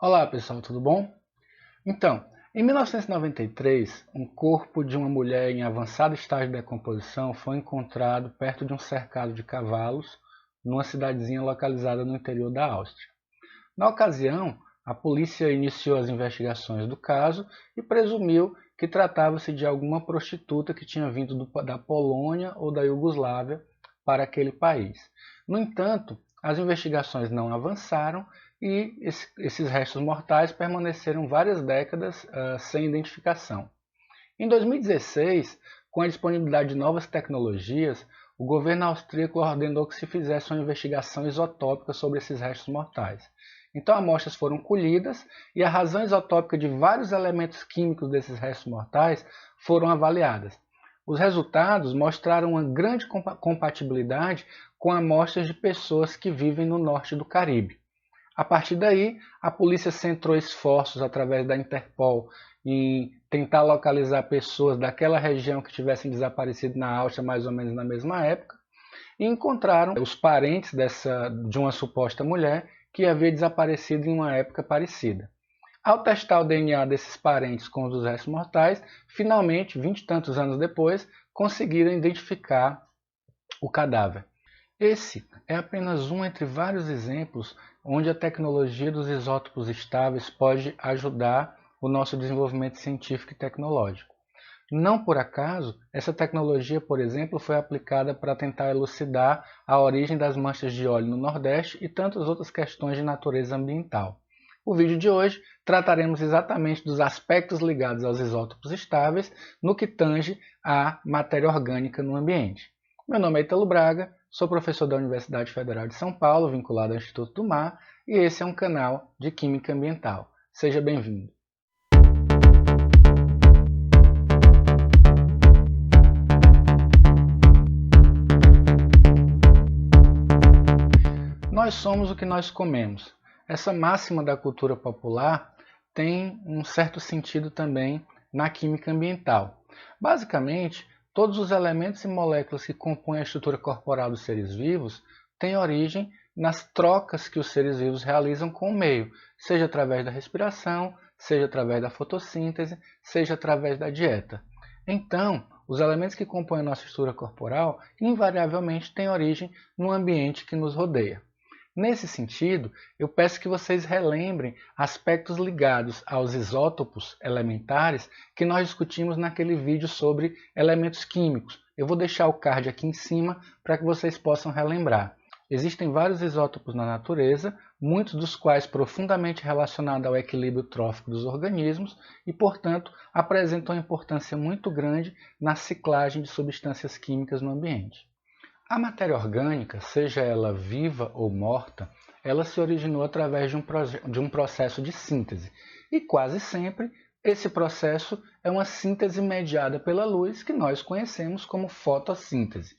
Olá pessoal, tudo bom? Então, em 1993, um corpo de uma mulher em avançado estágio de decomposição foi encontrado perto de um cercado de cavalos, numa cidadezinha localizada no interior da Áustria. Na ocasião, a polícia iniciou as investigações do caso e presumiu que tratava-se de alguma prostituta que tinha vindo da Polônia ou da Iugoslávia para aquele país. No entanto, as investigações não avançaram e esses restos mortais permaneceram várias décadas sem identificação. Em 2016, com a disponibilidade de novas tecnologias, o governo austríaco ordenou que se fizesse uma investigação isotópica sobre esses restos mortais. Então, amostras foram colhidas e a razão isotópica de vários elementos químicos desses restos mortais foram avaliadas. Os resultados mostraram uma grande compatibilidade com amostras de pessoas que vivem no norte do Caribe. A partir daí, a polícia centrou esforços através da Interpol em tentar localizar pessoas daquela região que tivessem desaparecido na Áustria mais ou menos na mesma época e encontraram os parentes de uma suposta mulher que havia desaparecido em uma época parecida. Ao testar o DNA desses parentes com os dos restos mortais, finalmente, 20 e tantos anos depois, conseguiram identificar o cadáver. Esse é apenas um entre vários exemplos onde a tecnologia dos isótopos estáveis pode ajudar o nosso desenvolvimento científico e tecnológico. Não por acaso, essa tecnologia, por exemplo, foi aplicada para tentar elucidar a origem das manchas de óleo no Nordeste e tantas outras questões de natureza ambiental. No vídeo de hoje, trataremos exatamente dos aspectos ligados aos isótopos estáveis no que tange à matéria orgânica no ambiente. Meu nome é Ítalo Braga, sou professor da Universidade Federal de São Paulo, vinculado ao Instituto do Mar, e esse é um canal de Química Ambiental. Seja bem-vindo! Nós somos o que nós comemos. Essa máxima da cultura popular tem um certo sentido também na química ambiental. Basicamente, todos os elementos e moléculas que compõem a estrutura corporal dos seres vivos têm origem nas trocas que os seres vivos realizam com o meio, seja através da respiração, seja através da fotossíntese, seja através da dieta. Então, os elementos que compõem a nossa estrutura corporal invariavelmente têm origem no ambiente que nos rodeia. Nesse sentido, eu peço que vocês relembrem aspectos ligados aos isótopos elementares que nós discutimos naquele vídeo sobre elementos químicos. Eu vou deixar o card aqui em cima para que vocês possam relembrar. Existem vários isótopos na natureza, muitos dos quais profundamente relacionados ao equilíbrio trófico dos organismos e, portanto, apresentam uma importância muito grande na ciclagem de substâncias químicas no ambiente. A matéria orgânica, seja ela viva ou morta, ela se originou através de um processo de síntese. E quase sempre esse processo é uma síntese mediada pela luz que nós conhecemos como fotossíntese.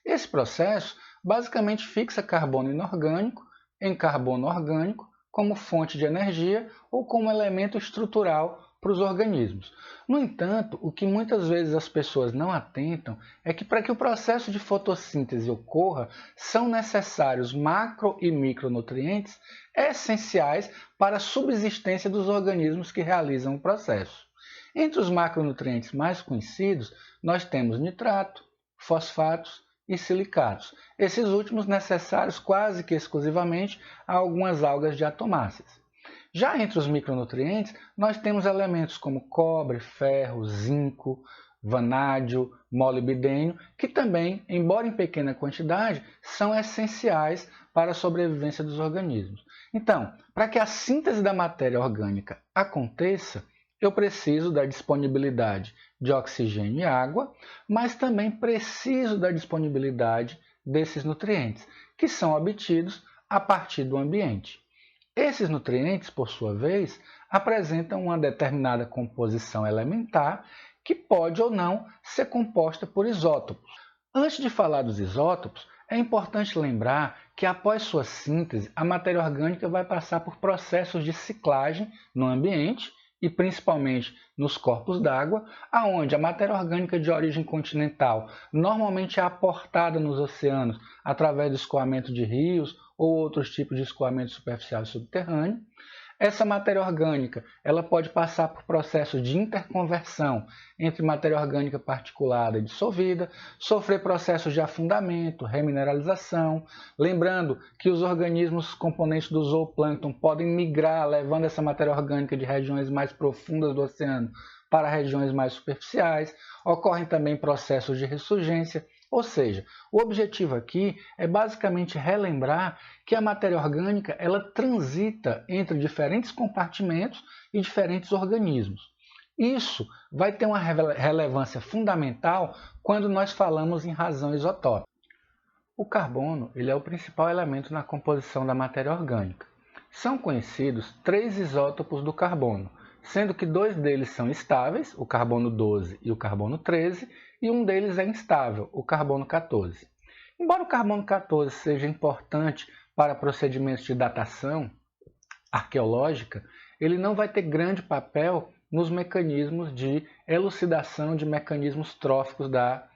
Esse processo basicamente fixa carbono inorgânico em carbono orgânico como fonte de energia ou como elemento estrutural para os organismos. No entanto, o que muitas vezes as pessoas não atentam é que para que o processo de fotossíntese ocorra, são necessários macro e micronutrientes essenciais para a subsistência dos organismos que realizam o processo. Entre os macronutrientes mais conhecidos, nós temos nitrato, fosfatos e silicatos, esses últimos necessários quase que exclusivamente a algumas algas diatomáceas. Já entre os micronutrientes, nós temos elementos como cobre, ferro, zinco, vanádio, molibdênio, que também, embora em pequena quantidade, são essenciais para a sobrevivência dos organismos. Então, para que a síntese da matéria orgânica aconteça, eu preciso da disponibilidade de oxigênio e água, mas também preciso da disponibilidade desses nutrientes, que são obtidos a partir do ambiente. Esses nutrientes, por sua vez, apresentam uma determinada composição elementar que pode ou não ser composta por isótopos. Antes de falar dos isótopos, é importante lembrar que após sua síntese, a matéria orgânica vai passar por processos de ciclagem no ambiente e principalmente nos corpos d'água, aonde a matéria orgânica de origem continental normalmente é aportada nos oceanos através do escoamento de rios ou outros tipos de escoamento superficial e subterrâneo. Essa matéria orgânica ela pode passar por processos de interconversão entre matéria orgânica particulada e dissolvida, sofrer processos de afundamento, remineralização. Lembrando que os organismos componentes do zooplâncton podem migrar, levando essa matéria orgânica de regiões mais profundas do oceano para regiões mais superficiais. Ocorrem também processos de ressurgência. Ou seja, o objetivo aqui é basicamente relembrar que a matéria orgânica ela transita entre diferentes compartimentos e diferentes organismos. Isso vai ter uma relevância fundamental quando nós falamos em razão isotópica. O carbono ele é o principal elemento na composição da matéria orgânica. São conhecidos 3 isótopos do carbono, sendo que 2 deles são estáveis, o carbono 12 e o carbono 13, e um deles é instável, o carbono 14. Embora o carbono 14 seja importante para procedimentos de datação arqueológica, ele não vai ter grande papel nos mecanismos de elucidação de mecanismos tróficos da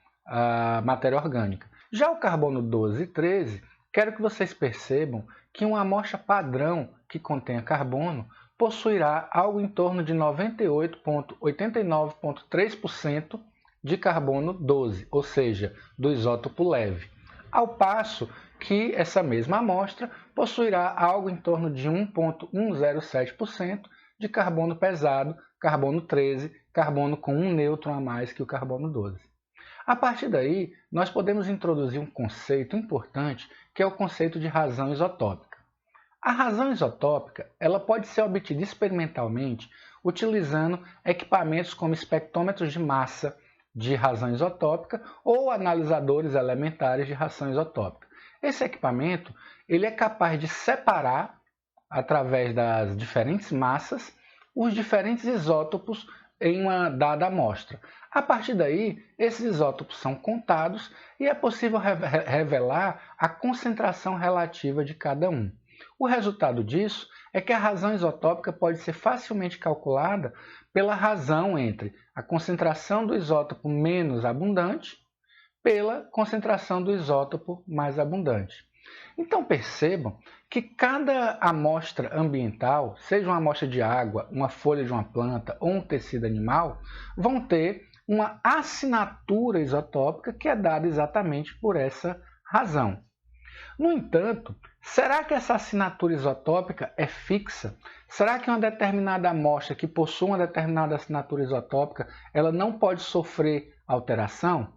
matéria orgânica. Já o carbono 12 e 13, quero que vocês percebam que uma amostra padrão que contenha carbono possuirá algo em torno de 98,89,3% de carbono 12, ou seja, do isótopo leve, ao passo que essa mesma amostra possuirá algo em torno de 1,107% de carbono pesado, carbono 13, carbono com um nêutron a mais que o carbono 12. A partir daí, nós podemos introduzir um conceito importante, que é o conceito de razão isotópica. A razão isotópica ela pode ser obtida experimentalmente utilizando equipamentos como espectrômetros de massa de razão isotópica ou analisadores elementares de razão isotópica. Esse equipamento ele é capaz de separar, através das diferentes massas, os diferentes isótopos em uma dada amostra. A partir daí, esses isótopos são contados e é possível revelar a concentração relativa de cada um. O resultado disso é que a razão isotópica pode ser facilmente calculada pela razão entre a concentração do isótopo menos abundante pela concentração do isótopo mais abundante. Então percebam que cada amostra ambiental, seja uma amostra de água, uma folha de uma planta ou um tecido animal, vão ter uma assinatura isotópica que é dada exatamente por essa razão. No entanto, será que essa assinatura isotópica é fixa? Será que uma determinada amostra que possui uma determinada assinatura isotópica, ela não pode sofrer alteração?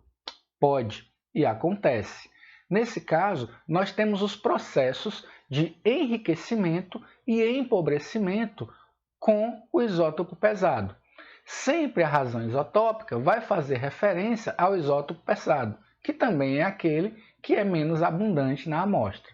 Pode, e acontece. Nesse caso, nós temos os processos de enriquecimento e empobrecimento com o isótopo pesado. Sempre a razão isotópica vai fazer referência ao isótopo pesado, que também é aquele que é menos abundante na amostra.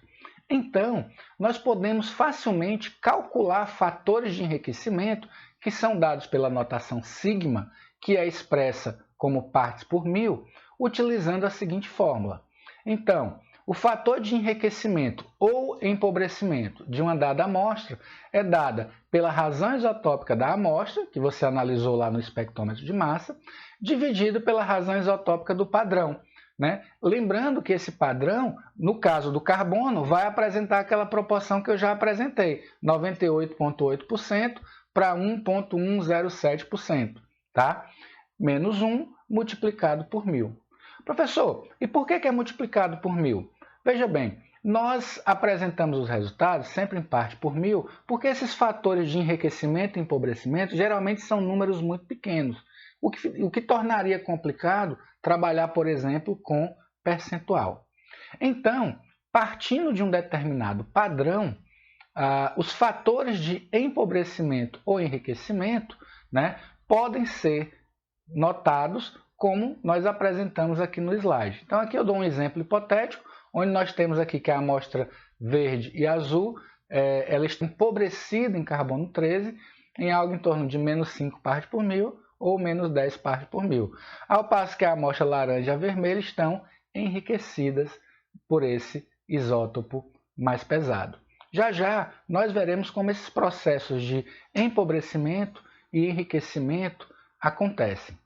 Então, nós podemos facilmente calcular fatores de enriquecimento que são dados pela notação sigma, que é expressa como partes por mil, utilizando a seguinte fórmula. Então, o fator de enriquecimento ou empobrecimento de uma dada amostra é dada pela razão isotópica da amostra, que você analisou lá no espectrômetro de massa, dividido pela razão isotópica do padrão. Lembrando que esse padrão, no caso do carbono, vai apresentar aquela proporção que eu já apresentei, 98,8% para 1,107%, tá? Menos 1 multiplicado por 1000. Professor, e por que é multiplicado por 1000? Veja bem, nós apresentamos os resultados sempre em parte por 1000, porque esses fatores de enriquecimento e empobrecimento geralmente são números muito pequenos, o que tornaria complicado trabalhar, por exemplo, com percentual. Então, partindo de um determinado padrão, os fatores de empobrecimento ou enriquecimento podem ser notados como nós apresentamos aqui no slide. Então, aqui eu dou um exemplo hipotético, onde nós temos aqui que a amostra verde e azul, ela está empobrecida em carbono 13, em algo em torno de menos 5 partes por mil, ou menos 10 partes por mil. Ao passo que a amostra laranja e a vermelha estão enriquecidas por esse isótopo mais pesado. Já já nós veremos como esses processos de empobrecimento e enriquecimento acontecem.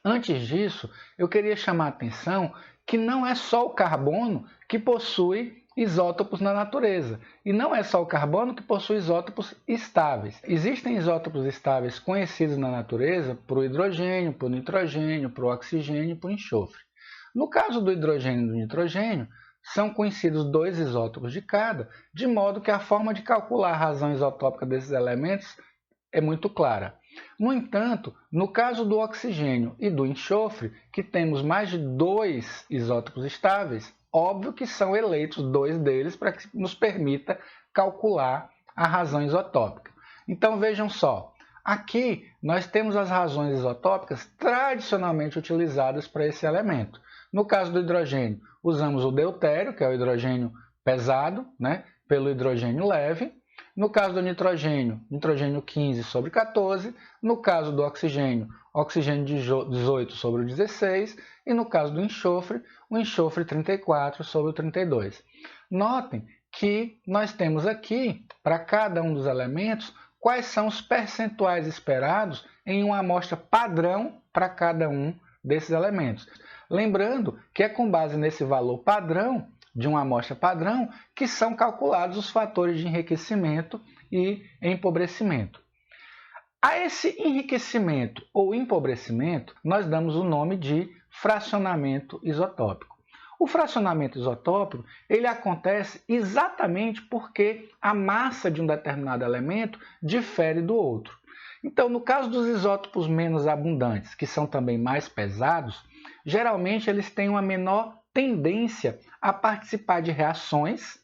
Antes disso, eu queria chamar a atenção que não é só o carbono que possui isótopos na natureza. E não é só o carbono que possui isótopos estáveis. Existem isótopos estáveis conhecidos na natureza para o hidrogênio, para o nitrogênio, para o oxigênio e para o enxofre. No caso do hidrogênio e do nitrogênio, são conhecidos 2 isótopos de cada, de modo que a forma de calcular a razão isotópica desses elementos é muito clara. No entanto, no caso do oxigênio e do enxofre, que temos mais de 2 isótopos estáveis, óbvio que são eleitos 2 deles para que nos permita calcular a razão isotópica. Então vejam só, aqui nós temos as razões isotópicas tradicionalmente utilizadas para esse elemento. No caso do hidrogênio, usamos o deutério, que é o hidrogênio pesado, pelo hidrogênio leve. No caso do nitrogênio, nitrogênio 15 sobre 14. No caso do oxigênio, oxigênio 18 sobre o 16. E no caso do enxofre, o enxofre 34 sobre o 32. Notem que nós temos aqui, para cada um dos elementos, quais são os percentuais esperados em uma amostra padrão para cada um desses elementos. Lembrando que é com base nesse valor padrão, de uma amostra padrão, que são calculados os fatores de enriquecimento e empobrecimento. A esse enriquecimento ou empobrecimento, nós damos o nome de fracionamento isotópico. O fracionamento isotópico ele acontece exatamente porque a massa de um determinado elemento difere do outro. Então, no caso dos isótopos menos abundantes, que são também mais pesados, geralmente eles têm uma menor tendência a participar de reações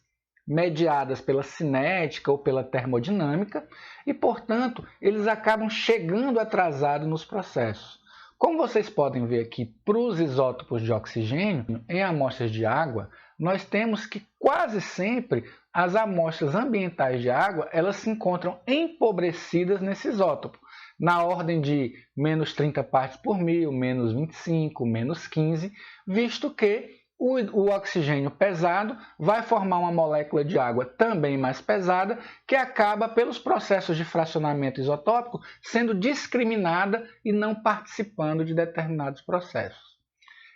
mediadas pela cinética ou pela termodinâmica e, portanto, eles acabam chegando atrasados nos processos. Como vocês podem ver aqui, para os isótopos de oxigênio, em amostras de água, nós temos que quase sempre as amostras ambientais de água elas se encontram empobrecidas nesse isótopo, na ordem de menos 30 partes por mil, menos 25, menos 15, visto que o oxigênio pesado vai formar uma molécula de água também mais pesada, que acaba, pelos processos de fracionamento isotópico, sendo discriminada e não participando de determinados processos.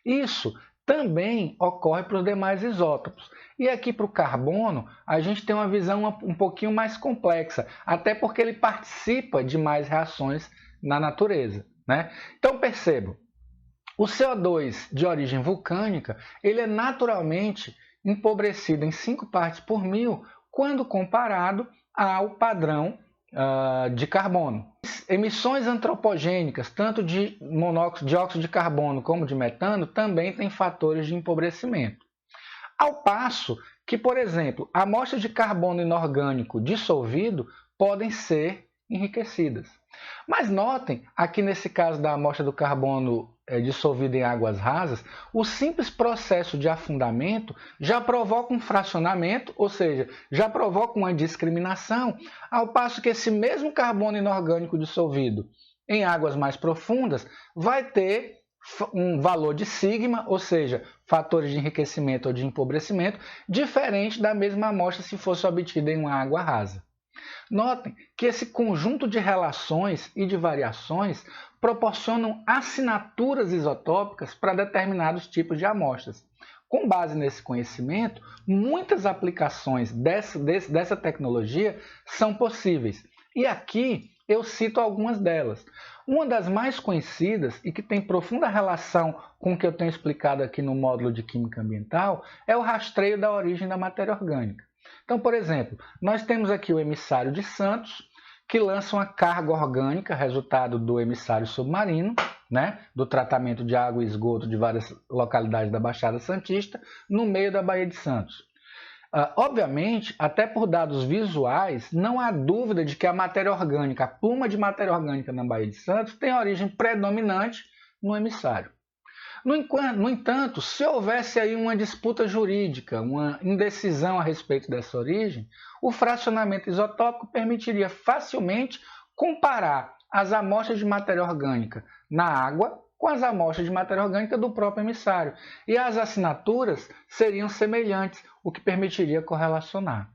Isso também ocorre para os demais isótopos. E aqui para o carbono, a gente tem uma visão um pouquinho mais complexa, até porque ele participa de mais reações na natureza. Então percebam, o CO2 de origem vulcânica ele é naturalmente empobrecido em 5 partes por mil quando comparado ao padrão de carbono. Emissões antropogênicas, tanto de dióxido de carbono como de metano, também têm fatores de empobrecimento. Ao passo que, por exemplo, amostras de carbono inorgânico dissolvido podem ser enriquecidas. Mas notem, aqui nesse caso da amostra do carbono dissolvido em águas rasas, o simples processo de afundamento já provoca um fracionamento, ou seja, já provoca uma discriminação, ao passo que esse mesmo carbono inorgânico dissolvido em águas mais profundas vai ter um valor de sigma, ou seja, fatores de enriquecimento ou de empobrecimento, diferente da mesma amostra se fosse obtida em uma água rasa. Notem que esse conjunto de relações e de variações proporcionam assinaturas isotópicas para determinados tipos de amostras. Com base nesse conhecimento, muitas aplicações dessa tecnologia são possíveis. E aqui eu cito algumas delas. Uma das mais conhecidas e que tem profunda relação com o que eu tenho explicado aqui no módulo de Química Ambiental é o rastreio da origem da matéria orgânica. Então, por exemplo, nós temos aqui o emissário de Santos, que lança uma carga orgânica, resultado do emissário submarino, do tratamento de água e esgoto de várias localidades da Baixada Santista, no meio da Baía de Santos. Obviamente, até por dados visuais, não há dúvida de que a matéria orgânica, a pluma de matéria orgânica na Baía de Santos, tem origem predominante no emissário. No entanto, se houvesse aí uma disputa jurídica, uma indecisão a respeito dessa origem, o fracionamento isotópico permitiria facilmente comparar as amostras de matéria orgânica na água com as amostras de matéria orgânica do próprio emissário. E as assinaturas seriam semelhantes, o que permitiria correlacionar.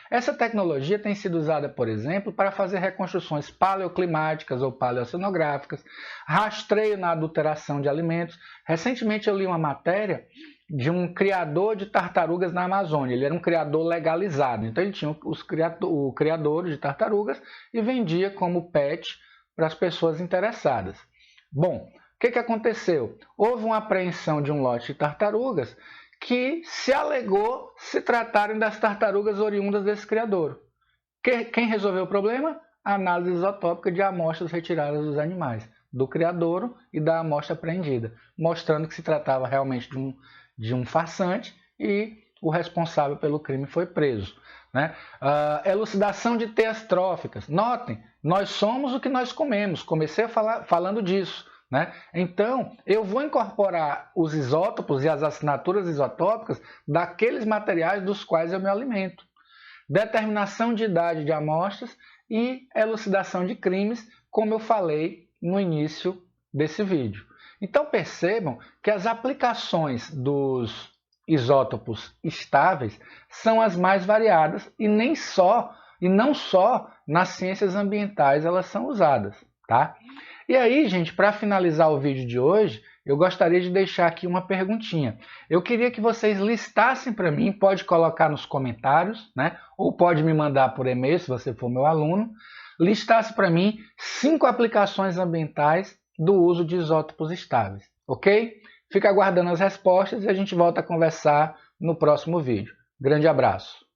Essa tecnologia tem sido usada, por exemplo, para fazer reconstruções paleoclimáticas ou paleocenográficas, rastreio na adulteração de alimentos. Recentemente eu li uma matéria de um criador de tartarugas na Amazônia. Ele era um criador legalizado. Então ele tinha o criador de tartarugas e vendia como pet para as pessoas interessadas. Bom, o que aconteceu? Houve uma apreensão de um lote de tartarugas que se alegou se tratarem das tartarugas oriundas desse criador. Quem resolveu o problema? A análise isotópica de amostras retiradas dos animais, do criadouro e da amostra apreendida, mostrando que se tratava realmente de um farsante e o responsável pelo crime foi preso. Né? Elucidação de teias tróficas. Notem, nós somos o que nós comemos. Comecei falando disso. Né? Então, eu vou incorporar os isótopos e as assinaturas isotópicas daqueles materiais dos quais eu me alimento. Determinação de idade de amostras e elucidação de crimes, como eu falei no início desse vídeo. Então percebam que as aplicações dos isótopos estáveis são as mais variadas e não só nas ciências ambientais elas são usadas, tá? E aí, gente, para finalizar o vídeo de hoje, eu gostaria de deixar aqui uma perguntinha. Eu queria que vocês listassem para mim, pode colocar nos comentários, né? Ou pode me mandar por e-mail, se você for meu aluno, listasse para mim 5 aplicações ambientais do uso de isótopos estáveis, ok? Fica aguardando as respostas e a gente volta a conversar no próximo vídeo. Grande abraço!